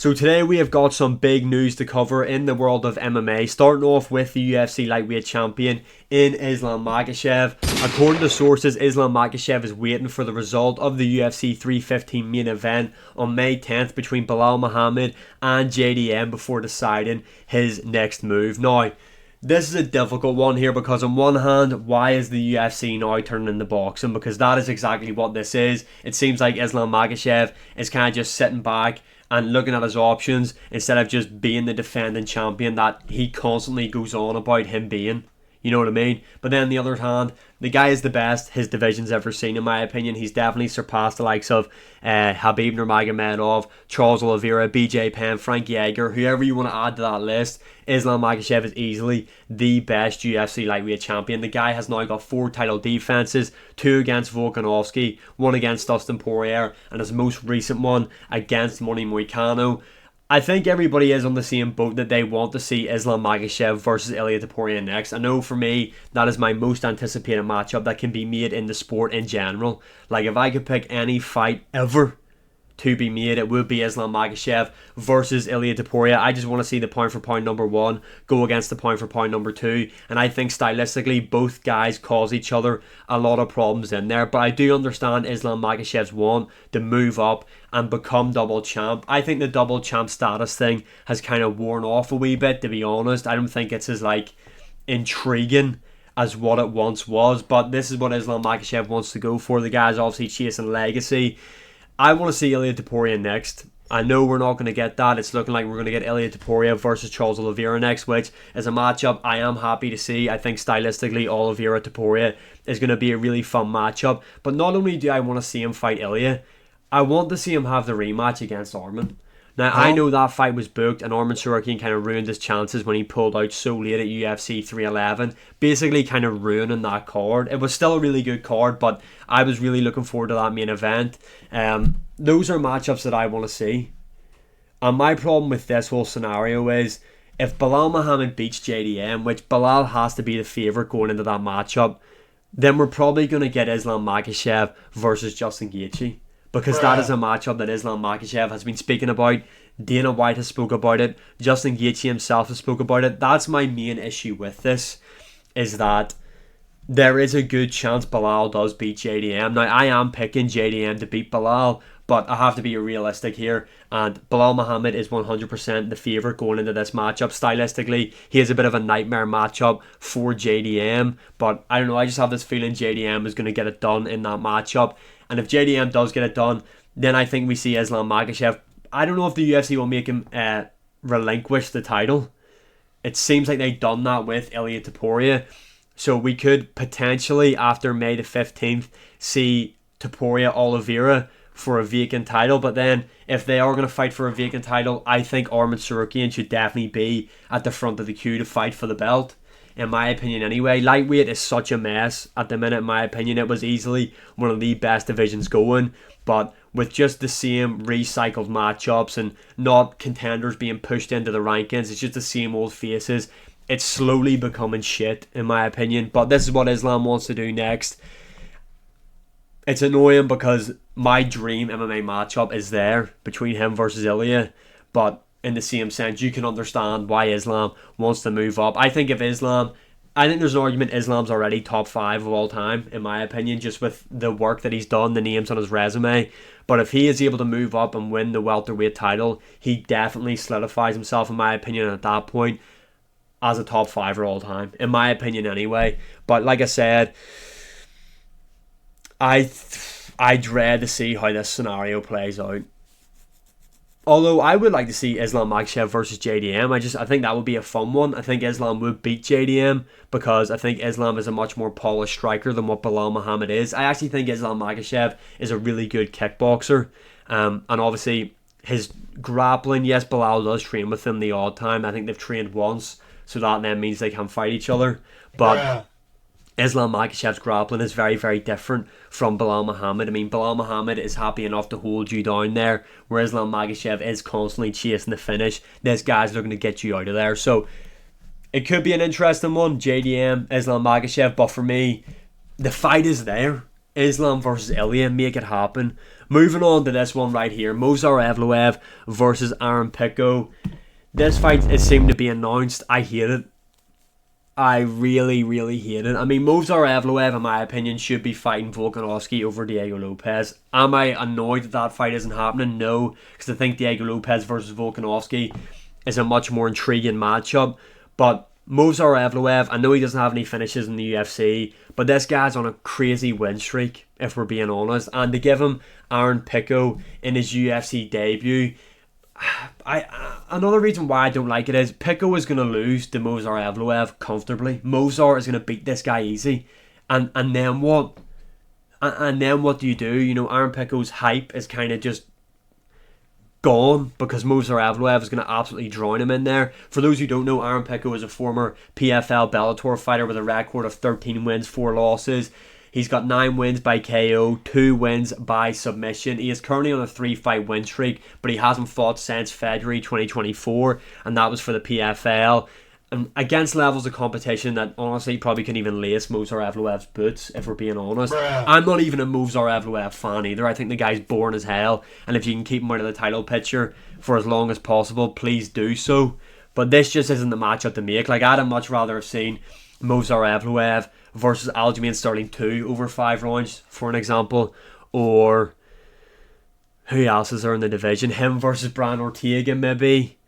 So today we have got some big news to cover in the world of MMA, starting off with the UFC lightweight champion in Islam Makhachev. According to sources, Islam Makhachev is waiting for the result of the UFC 315 main event on May 10th between Belal Muhammad and JDM before deciding his next move. Now, this is a difficult one here because on one hand, why is the UFC now turning into boxing? Because that is exactly what this is. It seems like Islam Makhachev is kind of just sitting back and looking at his options instead of just being the defending champion that he constantly goes on about him being. You know what I mean? But then on the other hand, the guy is the best his division's ever seen, in my opinion. He's definitely surpassed the likes of Khabib Nurmagomedov, Charles Oliveira, BJ Penn, Frankie Edgar, whoever you want to add to that list. Islam Makhachev is easily the best UFC lightweight champion. The guy has now got 4 title defenses, 2 against Volkanovski, 1 against Dustin Poirier, and his most recent one against Money Moicano. I think everybody is on the same boat that they want to see Islam Makhachev versus Ilia Topuria next. I know for me, that is my most anticipated matchup that can be made in the sport in general. Like, if I could pick any fight ever to be made, it would be Islam Makhachev versus Ilia Topuria. I just want to see the pound for pound number 1 go against the pound for pound number 2, and I think stylistically both guys cause each other a lot of problems in there. But I do understand Islam Makhachev's want to move up and become double champ. I think the double champ status thing has kind of worn off a wee bit, to be honest. I don't think it's as intriguing as what it once was, but this is what Islam Makhachev wants to go for. The guy's obviously chasing legacy. I want to see Ilia Topuria next. I know we're not going to get that. It's looking like we're going to get Ilia Topuria versus Charles Oliveira next, which is a matchup I am happy to see. I think stylistically, Oliveira Topuria is going to be a really fun matchup. But not only do I want to see him fight Ilia, I want to see him have the rematch against Arman. Now, I know that fight was booked and Arman Tsarukyan kind of ruined his chances when he pulled out so late at UFC 311, basically kind of ruining that card. It was still a really good card, but I was really looking forward to that main event. Those are matchups that I want to see. And my problem with this whole scenario is, if Belal Muhammad beats JDM, which Belal has to be the favourite going into that matchup, then we're probably going to get Islam Makhachev versus Justin Gaethje. Because that is a matchup that Islam Makhachev has been speaking about. Dana White has spoke about it. Justin Gaethje himself has spoke about it. That's my main issue with this, is that there is a good chance Belal does beat JDM. Now, I am picking JDM to beat Belal, but I have to be realistic here. And Belal Muhammad is 100% the favourite going into this matchup. Stylistically, he is a bit of a nightmare matchup for JDM. But I don't know, I just have this feeling JDM is going to get it done in that matchup. And if JDM does get it done, then I think we see Islam Makhachev. I don't know if the UFC will make him relinquish the title. It seems like they've done that with Ilia Topuria. So we could potentially, after May the 15th, see Topuria Oliveira for a vacant title. But then, if they are going to fight for a vacant title, I think Arman Tsarukyan should definitely be at the front of the queue to fight for the belt. In my opinion anyway. Lightweight is such a mess at the minute, in my opinion. It was easily one of the best divisions going, but with just the same recycled matchups and not contenders being pushed into the rankings, it's just the same old faces. It's slowly becoming shit, in my opinion. But this is what Islam wants to do next. It's annoying because my dream MMA matchup is there between him versus Ilia, but in the same sense, you can understand why Islam wants to move up. I think there's an argument Islam's already top 5 of all time, in my opinion, just with the work that he's done, the names on his resume. But if he is able to move up and win the welterweight title, he definitely solidifies himself, in my opinion, at that point, as a top 5 of all time, in my opinion anyway. But like I said, I dread to see how this scenario plays out. Although I would like to see Islam Makhachev versus JDM. I think that would be a fun one. I think Islam would beat JDM because I think Islam is a much more polished striker than what Belal Muhammad is. I actually think Islam Makhachev is a really good kickboxer. And obviously his grappling, yes, Belal does train with him the odd time. I think they've trained once, so that then means they can fight each other. But Islam Makhachev's grappling is very, very different from Belal Muhammad. I mean, Belal Muhammad is happy enough to hold you down there, where Islam Makhachev is constantly chasing the finish. This guy's looking to get you out of there. So it could be an interesting one, JDM, Islam Makhachev, but for me, the fight is there. Islam versus Ilya, make it happen. Moving on to this one right here, Movsar Evloev versus Aaron Pico. This fight is seemed to be announced. I hate it. I really, really hate it. I mean, Movsar Evloev, in my opinion, should be fighting Volkanovski over Diego Lopez. Am I annoyed that that fight isn't happening? No, because I think Diego Lopez versus Volkanovski is a much more intriguing matchup. But Movsar Evloev, I know he doesn't have any finishes in the UFC, but this guy's on a crazy win streak, if we're being honest. And to give him Aaron Pico in his UFC debut, another reason why I don't like it is Pico is going to lose to Movsar Evloev comfortably. Movsar is going to beat this guy easy, and then what? And then what do? You know, Aaron Pico's hype is kind of just gone because Movsar Evloev is going to absolutely drown him in there. For those who don't know, Aaron Pico is a former PFL Bellator fighter with a record of 13 wins, 4 losses. He's got 9 wins by KO, 2 wins by submission. He is currently on a 3-fight win streak, but he hasn't fought since February 2024, and that was for the PFL. And against levels of competition that honestly probably couldn't even lace Movsar Evloev's boots, if we're being honest. Bruh. I'm not even a Movsar Evloev fan either. I think the guy's boring as hell, and if you can keep him out of the title picture for as long as possible, please do so. But this just isn't the matchup to make. Like, I'd much rather have seen Movsar Evloev versus Aljamain Sterling 2 over 5 rounds, for an example. Or who else is there in the division? Him versus Brian Ortega, maybe.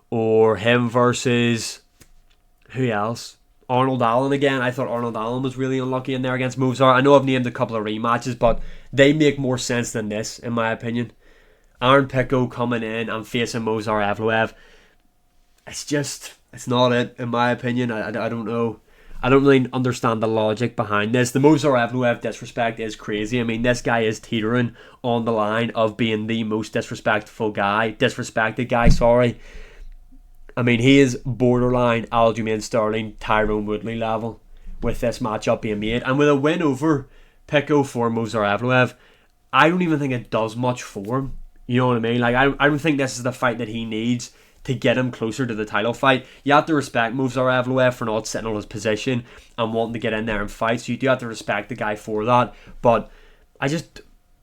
Or him versus who else? Arnold Allen again. I thought Arnold Allen was really unlucky in there against Movsar. I know I've named a couple of rematches, but they make more sense than this, in my opinion. Aaron Pico coming in and facing Movsar Evloev. It's not it, in my opinion. I don't know. I don't really understand the logic behind this. The Movsar Evloev disrespect is crazy. I mean, this guy is teetering on the line of being the most disrespected guy, sorry. I mean, he is borderline Aljamain Sterling, Tyrone Woodley level with this matchup being made. And with a win over Pico for Movsar Evloev, I don't even think it does much for him. You know what I mean? Like, I don't think this is the fight that he needs to get him closer to the title fight. You have to respect Movsar Evloev for not sitting on his position and wanting to get in there and fight. So you do have to respect the guy for that. But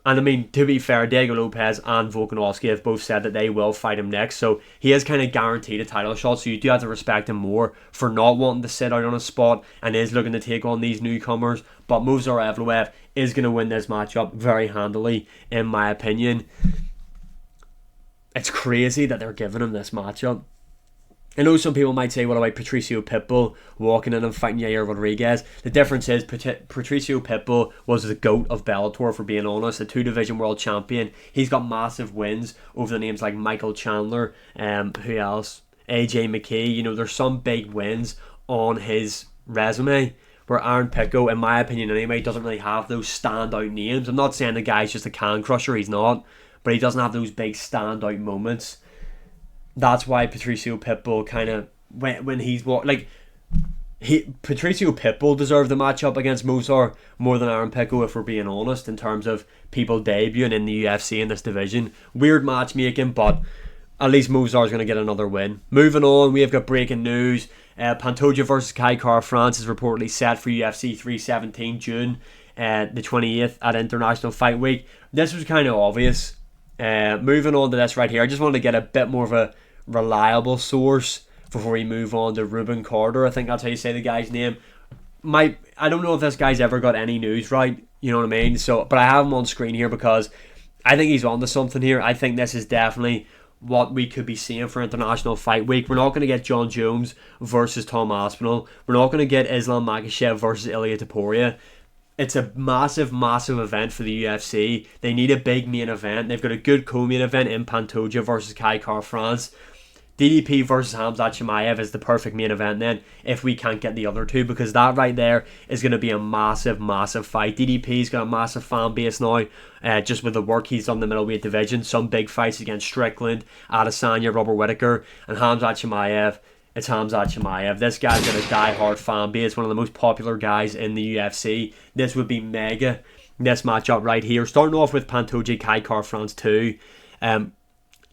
I mean, to be fair, Diego Lopez and Volkanovski have both said that they will fight him next. So he is kind of guaranteed a title shot. So you do have to respect him more for not wanting to sit out on a spot and is looking to take on these newcomers. But Movsar Evloev is going to win this matchup very handily, in my opinion. It's crazy that they're giving him this matchup. I know some people might say, what about Patricio Pitbull walking in and fighting Yair Rodriguez? The difference is Patricio Pitbull was the GOAT of Bellator, for being honest, a 2-division world champion. He's got massive wins over the names like Michael Chandler, who else? AJ McKee. You know, there's some big wins on his resume, where Aaron Pico, in my opinion anyway, doesn't really have those standout names. I'm not saying the guy's just a can crusher, he's not, but he doesn't have those big standout moments. That's why Patricio Pitbull kind of, when he's like, Patricio Pitbull deserved the matchup against Movsar more than Aaron Pico, if we're being honest, in terms of people debuting in the UFC in this division. Weird matchmaking, but at least Movsar is going to get another win. Moving on, we have got breaking news. Pantoja versus Kai Kara-France is reportedly set for UFC 317 June the 28th at International Fight Week. This was kind of obvious. Moving on to this right here, I just wanted to get a bit more of a reliable source before we move on to Ruben Carter. I think that's how you say the guy's name. I don't know if this guy's ever got any news right, you know what I mean? So, but I have him on screen here because I think he's onto something here. I think this is definitely what we could be seeing for International Fight Week. We're not going to get John Jones versus Tom Aspinall. We're not going to get Islam Makhachev versus Ilia Topuria. It's a massive, massive event for the UFC. They need a big main event. They've got a good co-main event in Pantoja versus Kai Kara-France. DDP versus Khamzat Chimaev is the perfect main event then, if we can't get the other two, because that right there is going to be a massive, massive fight. DDP's got a massive fan base now, just with the work he's done in the middleweight division. Some big fights against Strickland, Adesanya, Robert Whittaker, and Khamzat Chimaev. It's Khamzat Chimaev. This guy's got a die-hard fan base, one of the most popular guys in the UFC. This would be mega, this matchup right here. Starting off with Pantoja Kai Kara-France 2.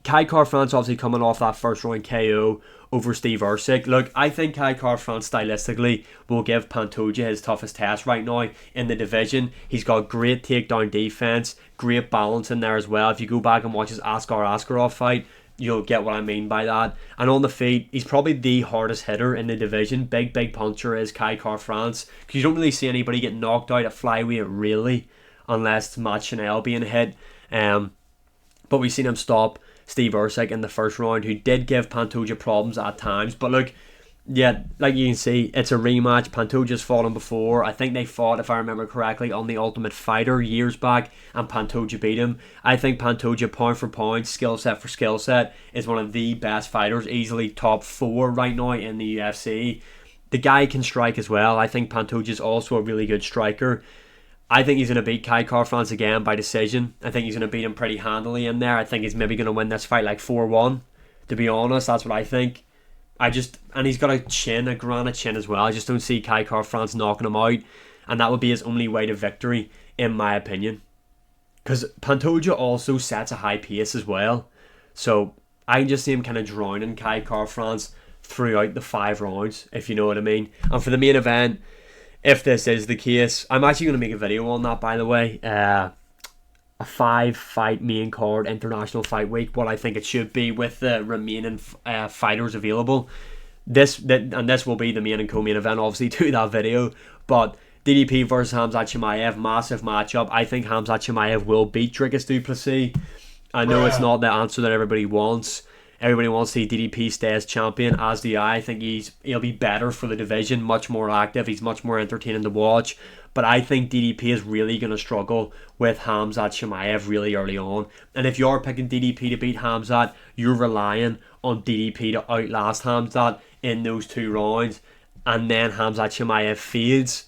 Kai France obviously coming off that first round KO over Steve Usyk. Look, I think Kai France stylistically will give Pantoja his toughest test right now in the division. He's got great takedown defense, great balance in there as well. If you go back and watch his Askar Askarov fight, you'll get what I mean by that. And on the feet, he's probably the hardest hitter in the division. Big puncher is Kai France. Because you don't really see anybody get knocked out at flyweight, really, unless it's Matt Chanel being hit. But we've seen him stop Steve Usyk in the first round, who did give Pantoja problems at times. But look, yeah, like you can see, it's a rematch. Pantoja's fought him before. I think they fought, if I remember correctly, on The Ultimate Fighter years back, and Pantoja beat him. I think Pantoja, pound for pound, skill set for skill set, is one of the best fighters, easily top 4 right now in the UFC. The guy can strike as well. I think Pantoja's also a really good striker. I think he's going to beat Kai France again by decision. I think he's going to beat him pretty handily in there. I think he's maybe going to win this fight like 4-1. To be honest, that's what I think. And he's got a chin, a granite chin as well. I just don't see Kai France knocking him out. And that would be his only way to victory, in my opinion. Because Pantoja also sets a high pace as well. So I can just see him kind of drowning Kai France throughout the 5 rounds, if you know what I mean. And for the main event, if this is the case, I'm actually going to make a video on that, by the way. A 5-fight main card international fight week, what I think it should be with the remaining fighters available. This will be the main and co-main event, obviously, to that video. But DDP versus Khamzat Chimaev, massive matchup. I think Khamzat Chimaev will beat Dricus du Plessis. I know it's not the answer that everybody wants. Everybody wants to see DDP stay as champion, as do I. I think he'll be better for the division, much more active. He's much more entertaining to watch. But I think DDP is really going to struggle with Khamzat Chimaev really early on. And if you're picking DDP to beat Khamzat, you're relying on DDP to outlast Khamzat in those 2 rounds. And then Khamzat Chimaev fades.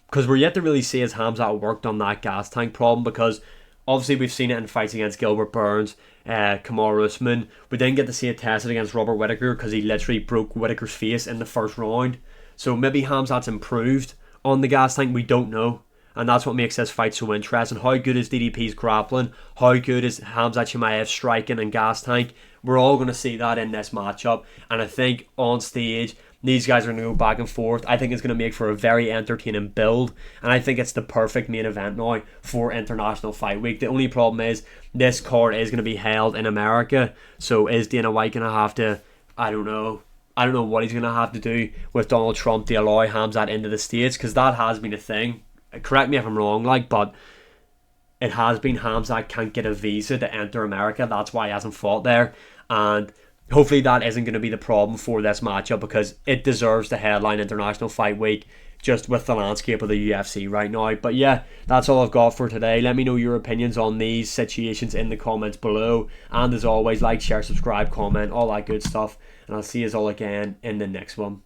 Because we're yet to really see as Khamzat worked on that gas tank problem. Because obviously we've seen it in fights against Gilbert Burns, Kamaru Usman. We didn't get to see it tested against Robert Whittaker because he literally broke Whittaker's face in the first round. So maybe Khamzat's improved on the gas tank, we don't know. And that's what makes this fight so interesting. How good is DDP's grappling? How good is Khamzat Chimaev's striking and gas tank? We're all going to see that in this matchup. And I think on stage, these guys are going to go back and forth. I think it's going to make for a very entertaining build. And I think it's the perfect main event now for International Fight Week. The only problem is this card is going to be held in America. So is Dana White going to have to, I don't know what he's going to have to do with Donald Trump to allow Khamzat into the States, because that has been a thing. Correct me if I'm wrong, but it has been Khamzat can't get a visa to enter America. That's why he hasn't fought there. And hopefully that isn't going to be the problem for this matchup, because it deserves the headline International Fight Week just with the landscape of the UFC right now. But yeah, that's all I've got for today. Let me know your opinions on these situations in the comments below. And as always, like, share, subscribe, comment, all that good stuff. And I'll see you all again in the next one.